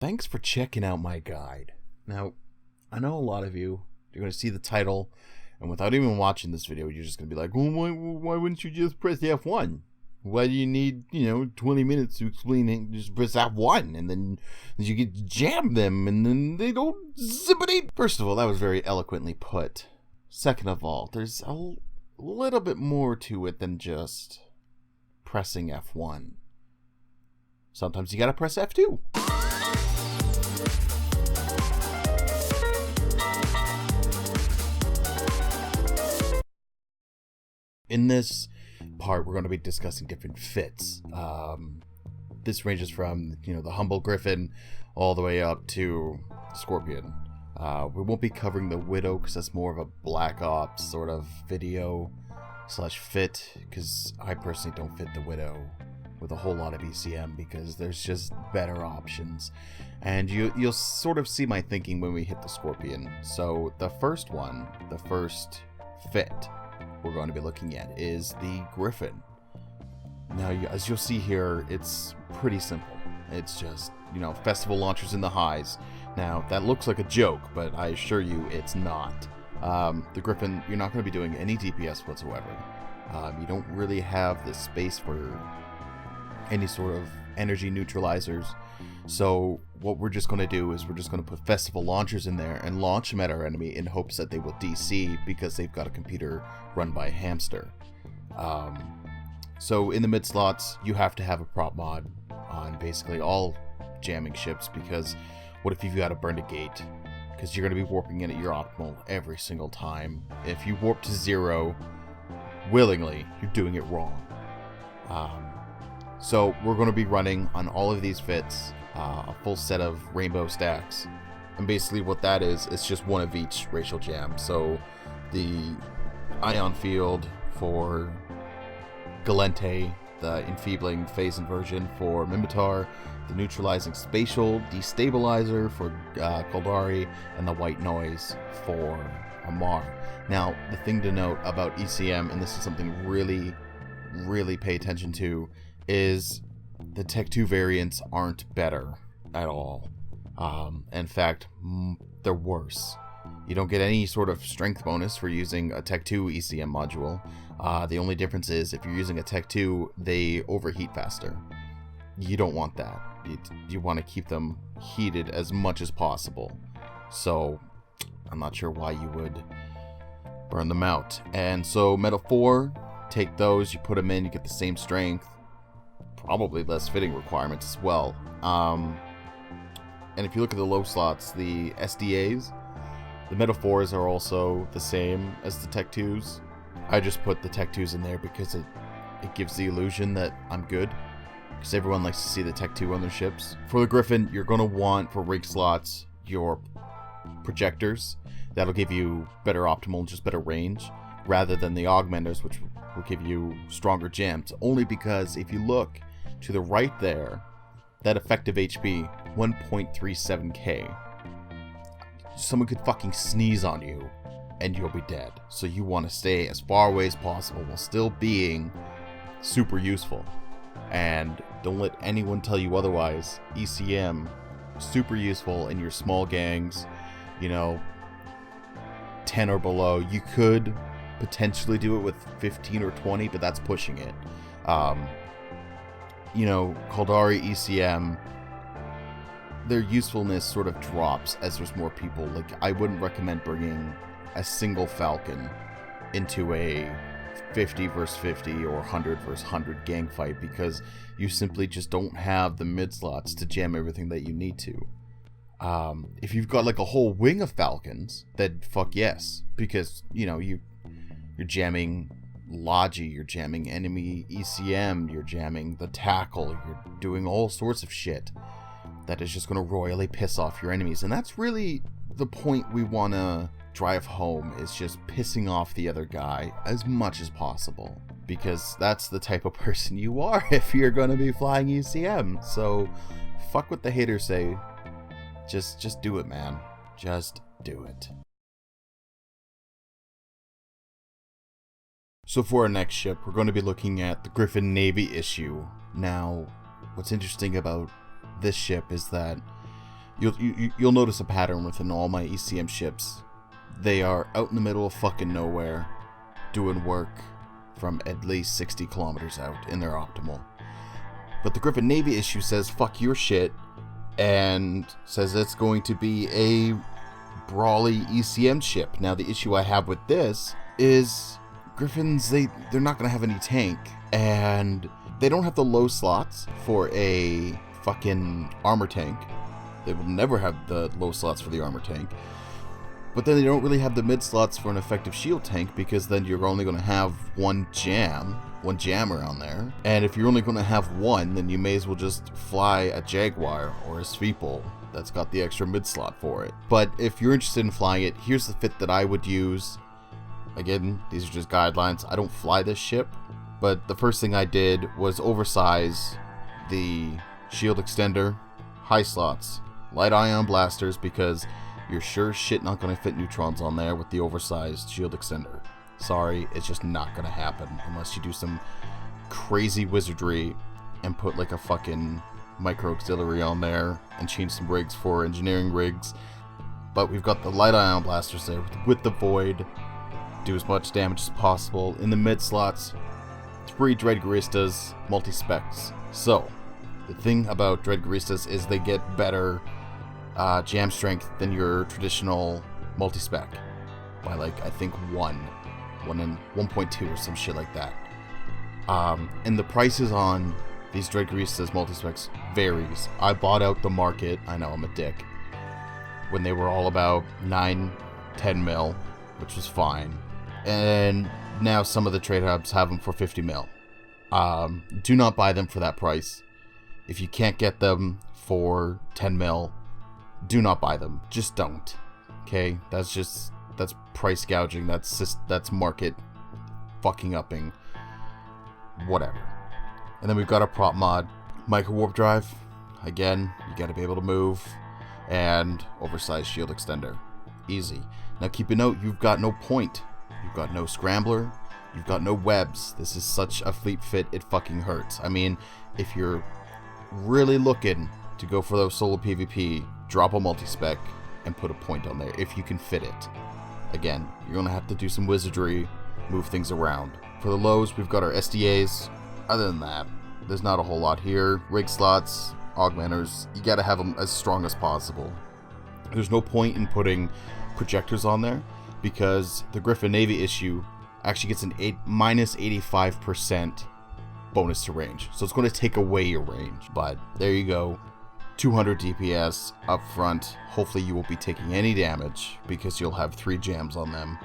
Thanks for checking out my guide. Now, I know a lot of you, you're going to see the title, and without even watching this video, you're just going to be like, well, why wouldn't you just press F1? Why do you need, 20 minutes to explain it? Just press F1, and then you can jam them, and then they don't zippity. First of all, that was very eloquently put. Second of all, there's a little bit more to it than just pressing F1. Sometimes you gotta press F2. In this part, we're going to be discussing different fits. This ranges from, the humble Griffin all the way up to Scorpion. We won't be covering the Widow because that's more of a Black Ops sort of video / fit, because I personally don't fit the Widow with a whole lot of ECM because there's just better options. And you'll sort of see my thinking when we hit the Scorpion. So the first fit we're going to be looking at is the Griffin. Now, as you'll see here, it's pretty simple. It's just, festival launchers in the highs. Now, that looks like a joke, but I assure you it's not. The Griffin, you're not going to be doing any DPS whatsoever. You don't really have the space for any sort of energy neutralizers. So what we're just going to do is we're just going to put festival launchers in there and launch them at our enemy in hopes that they will DC because they've got a computer run by a hamster. So in the mid slots, you have to have a prop mod on basically all jamming ships, because what if you've got to burn a gate? Because you're going to be warping in at your optimal every single time. If you warp to 0 willingly, you're doing it wrong. So we're going to be running on all of these fits a full set of rainbow stacks, and basically what that is, it's just one of each racial jam. So the ion field for Galente, the enfeebling phase inversion for Mimitar, the neutralizing spatial destabilizer for Kaldari, and the white noise for Amar. Now, the thing to note about ECM, and this is something really pay attention to, is the Tech 2 variants aren't better at all. In fact, they're worse. You don't get any sort of strength bonus for using a Tech 2 ECM module. The only difference is if you're using a Tech 2, they overheat faster. You don't want that. You want to keep them heated as much as possible. So I'm not sure why you would burn them out. And so Metal 4, take those, you put them in, you get the same strength, probably less fitting requirements as well. And if you look at the low slots, the SDAs, the Metal 4s are also the same as the Tech 2s. I just put the Tech 2s in there because it gives the illusion that I'm good, because everyone likes to see the Tech 2 on their ships. For the Griffin, you're going to want, for rig slots, your projectors. That'll give you better optimal, just better range, rather than the augmenters, which will give you stronger jams. Only because if you look to the right there, that effective HP, 1.37k. Someone could fucking sneeze on you and you'll be dead. So you want to stay as far away as possible while still being super useful. And don't let anyone tell you otherwise. ECM, super useful in your small gangs, 10 or below. You could potentially do it with 15 or 20, but that's pushing it. Kaldari, ECM, their usefulness sort of drops as there's more people. Like, I wouldn't recommend bringing a single Falcon into a 50 versus 50 or 100 versus 100 gang fight, because you simply just don't have the mid slots to jam everything that you need to. If you've got like a whole wing of Falcons, then fuck yes, because you're jamming Logi, you're jamming enemy ECM, you're jamming the tackle, you're doing all sorts of shit that is just going to royally piss off your enemies. And that's really the point we want to drive home, is just pissing off the other guy as much as possible, because that's the type of person you are if you're going to be flying ECM. So fuck what the haters say. Just do it, man. Just do it. So for our next ship, we're going to be looking at the Griffin Navy issue. Now, what's interesting about this ship is that You'll notice a pattern within all my ECM ships. They are out in the middle of fucking nowhere, doing work from at least 60 kilometers out in their optimal. But the Griffin Navy issue says fuck your shit, and says it's going to be a brawly ECM ship. Now the issue I have with this is Griffins, they're not going to have any tank, and they don't have the low slots for a fucking armor tank. They will never have the low slots for the armor tank. But then they don't really have the mid slots for an effective shield tank, because then you're only going to have one jammer on there. And if you're only going to have one, then you may as well just fly a Jaguar or a Sweeple that's got the extra mid slot for it. But if you're interested in flying it, here's the fit that I would use. Again, these are just guidelines. I don't fly this ship, but the first thing I did was oversize the shield extender, high slots, light ion blasters, because you're sure shit not going to fit neutrons on there with the oversized shield extender. Sorry, it's just not going to happen unless you do some crazy wizardry and put like a fucking micro auxiliary on there and change some rigs for engineering rigs. But we've got the light ion blasters there with the void. Do as much damage as possible. In the mid slots, 3 Dread Guristas, multi-specs. So, the thing about Dread Guristas is they get better jam strength than your traditional multi-spec by like I think 1.2 or some shit like that. And the prices on these Dread Guristas multi-specs varies. I bought out the market, I know I'm a dick, when they were all about 9-10 mil, which was fine, and now some of the trade hubs have them for 50 mil. Do not buy them for that price. If you can't get them for 10 mil, do not buy them. Just don't. Okay? That's price gouging. That's market fucking upping. Whatever. And then we've got a prop mod. Micro warp drive. Again, you gotta be able to move. And oversized shield extender. Easy. Now keep a note, you've got no point. You've got no scrambler. You've got no webs. This is such a fleet fit, it fucking hurts. I mean, if you're really looking to go for those solo PvP, drop a multi-spec and put a point on there if you can fit it. Again, you're going to have to do some wizardry, move things around. For the lows, we've got our SDAs. Other than that, there's not a whole lot here. Rig slots, augmenters, you got to have them as strong as possible. There's no point in putting projectors on there, because the Griffin Navy issue actually gets an minus 85% bonus to range. So it's going to take away your range. But there you go. 200 DPS up front. Hopefully you won't be taking any damage, because you'll have 3 jams on them.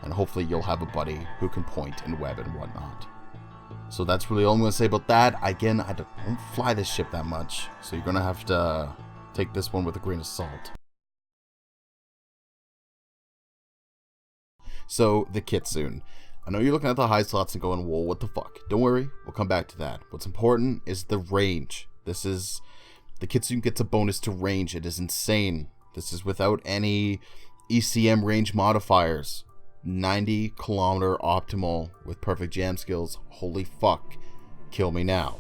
And hopefully you'll have a buddy who can point and web and whatnot. So that's really all I'm going to say about that. Again, I don't fly this ship that much, so you're going to have to take this one with a grain of salt. So, the Kitsune. I know you're looking at the high slots and going, whoa, what the fuck? Don't worry, we'll come back to that. What's important is the range. The Kitsune gets a bonus to range. It is insane. This is without any ECM range modifiers. 90 kilometer optimal with perfect jam skills. Holy fuck. Kill me now.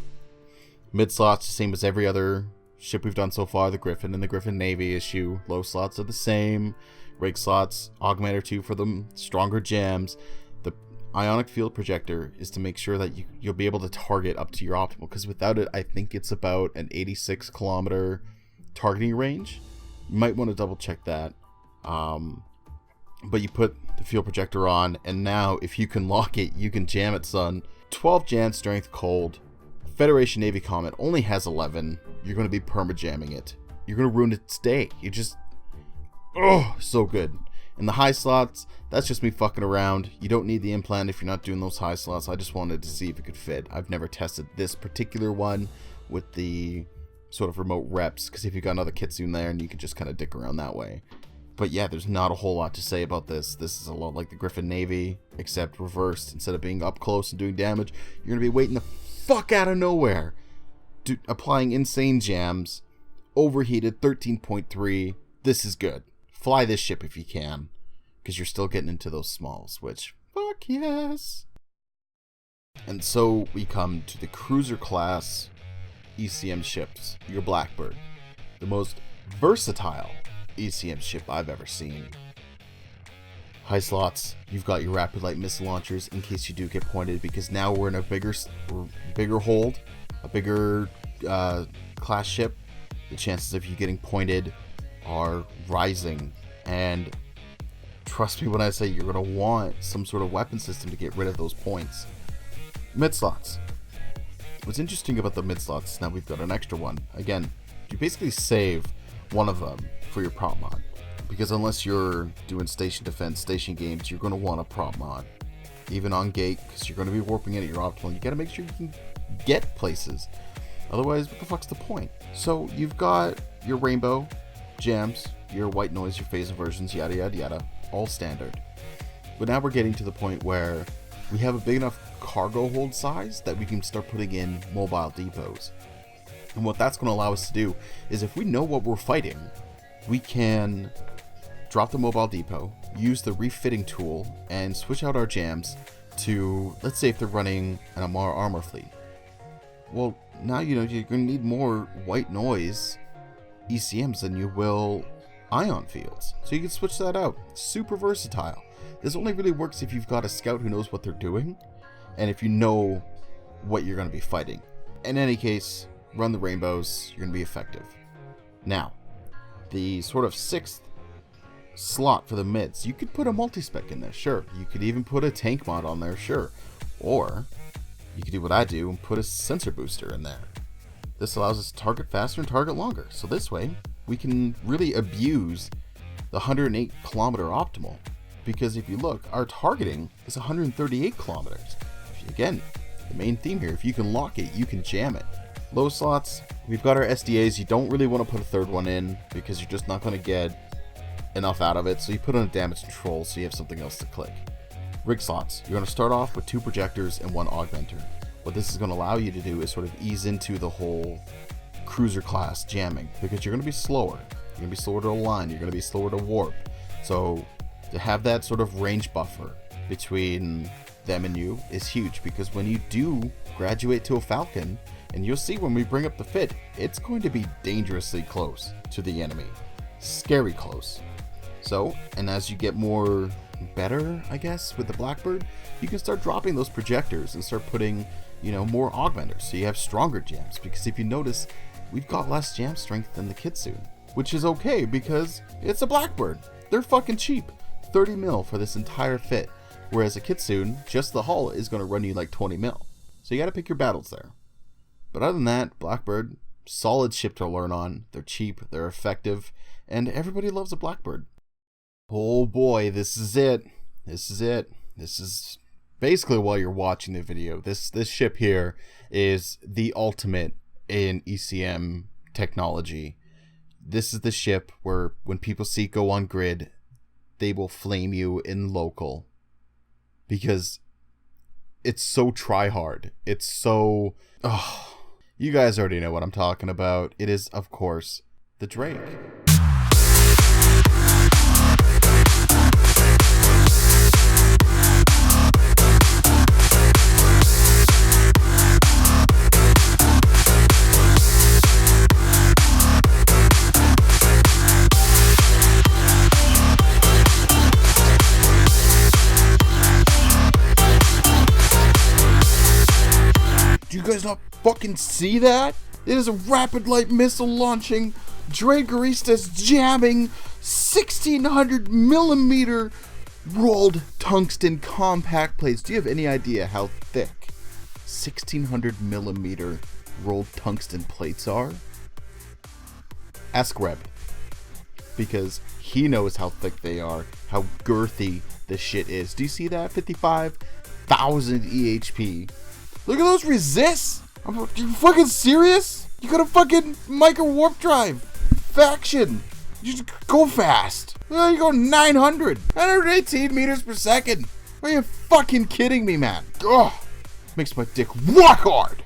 Mid slots, the same as every other ship we've done so far. The Griffin and the Griffin Navy issue. Low slots are the same. Rig slots, augmenter 2 for the stronger jams. The ionic field projector is to make sure that you'll be able to target up to your optimal, because without it, I think it's about an 86 kilometer targeting range. You might want to double check that. But you put the field projector on, and now if you can lock it, you can jam it, son. 12 jam strength cold. Federation Navy Comet only has 11. You're going to be perma-jamming it. You're going to ruin its day. You just... oh, so good. In the high slots, that's just me fucking around. You don't need the implant if you're not doing those high slots. I just wanted to see if it could fit. I've never tested this particular one with the sort of remote reps, because if you've got another Kitsune there, and you can just kind of dick around that way. But yeah, there's not a whole lot to say about this. This is a lot like the Griffin Navy, except reversed. Instead of being up close and doing damage, you're going to be waiting the fuck out of nowhere, applying insane jams, overheated 13.3. This is good. Fly this ship if you can, because you're still getting into those smalls, which, fuck yes. And so we come to the cruiser class ECM ships, your Blackbird. The most versatile ECM ship I've ever seen. High slots, you've got your rapid light missile launchers in case you do get pointed, because now we're in a bigger hold, a bigger class ship. The chances of you getting pointed are rising, and trust me when I say you're going to want some sort of weapon system to get rid of those points. Mid slots. What's interesting about the mid slots is now we've got an extra one. Again, you basically save one of them for your prop mod, because unless you're doing station defense, station games, you're going to want a prop mod. Even on gate, because you're going to be warping in at your optimal, you got to make sure you can get places. Otherwise, what the fuck's the point? So you've got your rainbow, jams, your white noise, your phase inversions, yada yada yada, all standard. But now we're getting to the point where we have a big enough cargo hold size that we can start putting in mobile depots. And what that's going to allow us to do is, if we know what we're fighting, we can drop the mobile depot, use the refitting tool, and switch out our jams to, let's say if they're running an Amar armor fleet. Well, now you know you're going to need more white noise ECMs than you will ion fields. So you can switch that out. Super versatile. This only really works if you've got a scout who knows what they're doing, and if you know what you're going to be fighting. In any case, run the rainbows, you're going to be effective. Now, the sort of 6th slot for the mids, you could put a multi-spec in there, sure. You could even put a tank mod on there, sure. Or you could do what I do and put a sensor booster in there. This allows us to target faster and target longer. So this way, we can really abuse the 108 kilometer optimal. Because if you look, our targeting is 138 kilometers. Again, the main theme here, if you can lock it, you can jam it. Low slots, we've got our SDAs. You don't really want to put a third one in because you're just not going to get enough out of it. So you put on a damage control so you have something else to click. Rig slots, you're going to start off with 2 projectors and 1 augmenter. What this is going to allow you to do is sort of ease into the whole cruiser class jamming, because you're going to be slower. You're going to be slower to align. You're going to be slower to warp. So to have that sort of range buffer between them and you is huge, because when you do graduate to a Falcon, and you'll see when we bring up the fit, it's going to be dangerously close to the enemy. Scary close. So, and as you get more better, I guess, with the Blackbird, you can start dropping those projectors and start putting, more augmenters, so you have stronger jams. Because if you notice, we've got less jam strength than the Kitsune, which is okay because it's a Blackbird. They're fucking cheap. 30 mil for this entire fit, whereas a Kitsune, just the hull, is going to run you like 20 mil. So you got to pick your battles there. But other than that, Blackbird, solid ship to learn on. They're cheap, they're effective, and everybody loves a Blackbird. Oh boy, this is it. This is basically while you're watching the video. This ship here is the ultimate in ECM technology. This is the ship where when people see go on grid, they will flame you in local. Because it's so try-hard. It's so... you guys already know what I'm talking about. It is, of course, the Drake. Do you guys not fucking see that? It is a rapid light missile launching Dragoristas jamming 1600 millimeter rolled tungsten compact plates. Do you have any idea how thick 1600 millimeter rolled tungsten plates are? Ask Reb, because he knows how thick they are, how girthy the shit is. Do you see that? 55,000 EHP. Look at those resists! Are you fucking serious? You got a fucking micro warp drive faction. You just go fast. You go 918 meters per second. Are you fucking kidding me, man? Ugh, makes my dick rock hard.